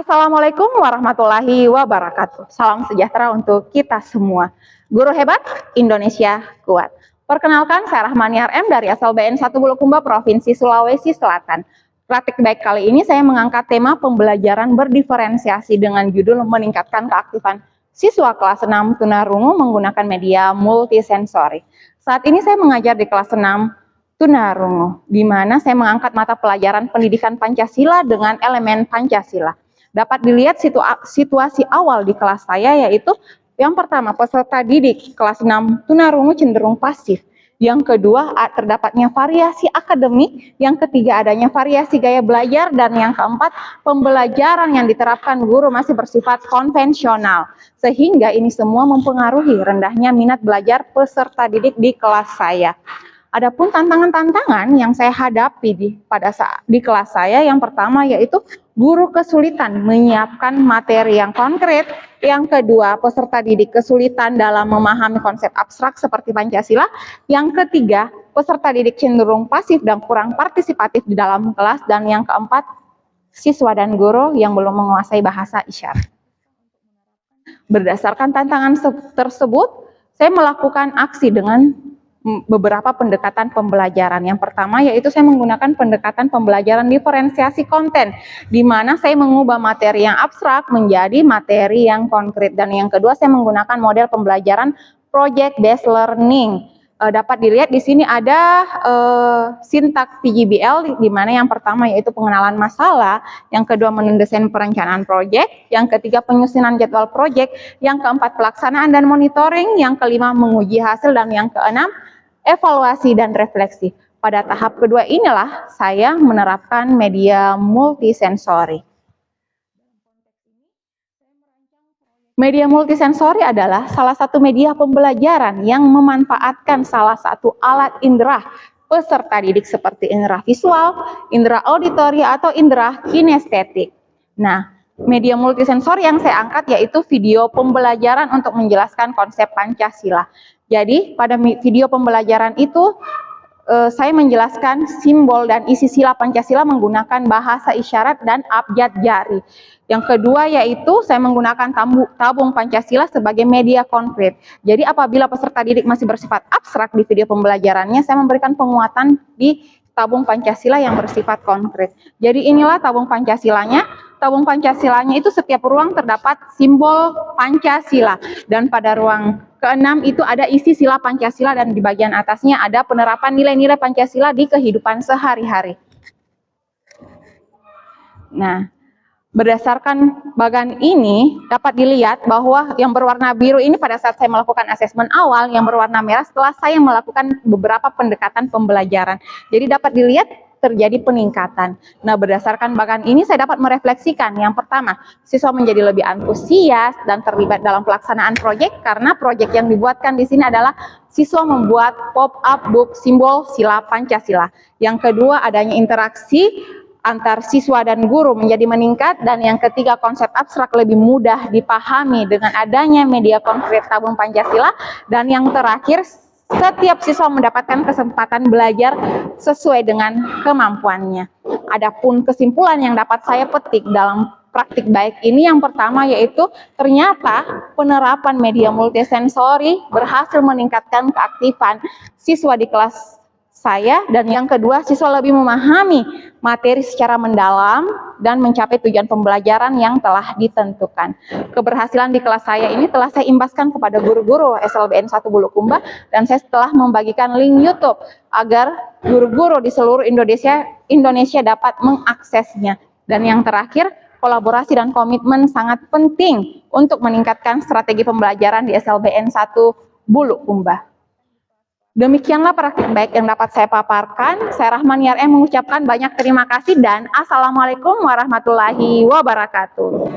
Assalamualaikum warahmatullahi wabarakatuh. Salam sejahtera untuk kita semua. Guru hebat, Indonesia kuat. Perkenalkan, saya Rahmaniar M dari SLBN 1 Bulukumba, Provinsi Sulawesi Selatan. Praktik baik kali ini saya mengangkat tema pembelajaran berdiferensiasi dengan judul meningkatkan keaktifan siswa kelas 6 tunarungu menggunakan media multisensori. Saat ini saya mengajar di kelas 6 tunarungu, di mana saya mengangkat mata pelajaran pendidikan Pancasila dengan elemen Pancasila. Dapat dilihat situasi awal di kelas saya, yaitu yang pertama, peserta didik kelas 6 tunarungu cenderung pasif. Yang kedua, terdapatnya variasi akademik. Yang ketiga, adanya variasi gaya belajar. Dan yang keempat, pembelajaran yang diterapkan guru masih bersifat konvensional. Sehingga ini semua mempengaruhi rendahnya minat belajar peserta didik di kelas saya. Adapun tantangan-tantangan yang saya hadapi di kelas saya, yang pertama yaitu guru kesulitan menyiapkan materi yang konkret. Yang kedua, peserta didik kesulitan dalam memahami konsep abstrak seperti Pancasila. Yang ketiga, peserta didik cenderung pasif dan kurang partisipatif di dalam kelas. Dan yang keempat, siswa dan guru yang belum menguasai bahasa isyarat. Berdasarkan tantangan tersebut, saya melakukan aksi dengan beberapa pendekatan pembelajaran. Yang pertama yaitu saya menggunakan pendekatan pembelajaran diferensiasi konten, di mana saya mengubah materi yang abstrak menjadi materi yang konkret. Dan yang kedua, saya menggunakan model pembelajaran project based learning. Dapat dilihat di sini ada sintak PJBL, di mana yang pertama yaitu pengenalan masalah, yang kedua mendesain perencanaan proyek, yang ketiga penyusunan jadwal proyek, yang keempat pelaksanaan dan monitoring, yang kelima menguji hasil, dan yang keenam evaluasi dan refleksi. Pada tahap kedua inilah saya menerapkan media multisensori. Media multisensori adalah salah satu media pembelajaran yang memanfaatkan salah satu alat indera peserta didik seperti indera visual, indera auditori, atau indera kinestetik. Nah, media multisensori yang saya angkat yaitu video pembelajaran untuk menjelaskan konsep Pancasila. Jadi, pada video pembelajaran itu saya menjelaskan simbol dan isi sila Pancasila menggunakan bahasa isyarat dan abjad jari. Yang kedua yaitu saya menggunakan tabung Pancasila sebagai media konkret. Jadi apabila peserta didik masih bersifat abstrak di video pembelajarannya, saya memberikan penguatan di tabung Pancasila yang bersifat konkret. Jadi inilah tabung Pancasilanya. Tabung Pancasilanya itu setiap ruang terdapat simbol Pancasila. Dan pada ruang keenam itu ada isi sila Pancasila, dan di bagian atasnya ada penerapan nilai-nilai Pancasila di kehidupan sehari-hari. Nah, berdasarkan bagan ini dapat dilihat bahwa yang berwarna biru ini pada saat saya melakukan asesmen awal, yang berwarna merah setelah saya melakukan beberapa pendekatan pembelajaran. Jadi dapat dilihat terjadi peningkatan. Nah, berdasarkan bagan ini saya dapat merefleksikan. Yang pertama, siswa menjadi lebih antusias dan terlibat dalam pelaksanaan proyek, karena proyek yang dibuatkan di sini adalah siswa membuat pop-up book simbol sila Pancasila. Yang kedua, adanya interaksi antar siswa dan guru menjadi meningkat. Dan yang ketiga, konsep abstrak lebih mudah dipahami dengan adanya media konkret tabung Pancasila. Dan yang terakhir, setiap siswa mendapatkan kesempatan belajar sesuai dengan kemampuannya. Adapun kesimpulan yang dapat saya petik dalam praktik baik ini, yang pertama yaitu ternyata penerapan media multisensori berhasil meningkatkan keaktifan siswa di kelas saya. Dan yang kedua, siswa lebih memahami materi secara mendalam dan mencapai tujuan pembelajaran yang telah ditentukan. Keberhasilan di kelas saya ini telah saya imbaskan kepada guru-guru SLBN 1 Bulukumba, dan saya telah membagikan link YouTube agar guru-guru di seluruh Indonesia dapat mengaksesnya. Dan yang terakhir, kolaborasi dan komitmen sangat penting untuk meningkatkan strategi pembelajaran di SLBN 1 Bulukumba. Demikianlah praktik baik yang dapat saya paparkan. Saya Rahmaniar M mengucapkan banyak terima kasih dan Assalamualaikum warahmatullahi wabarakatuh.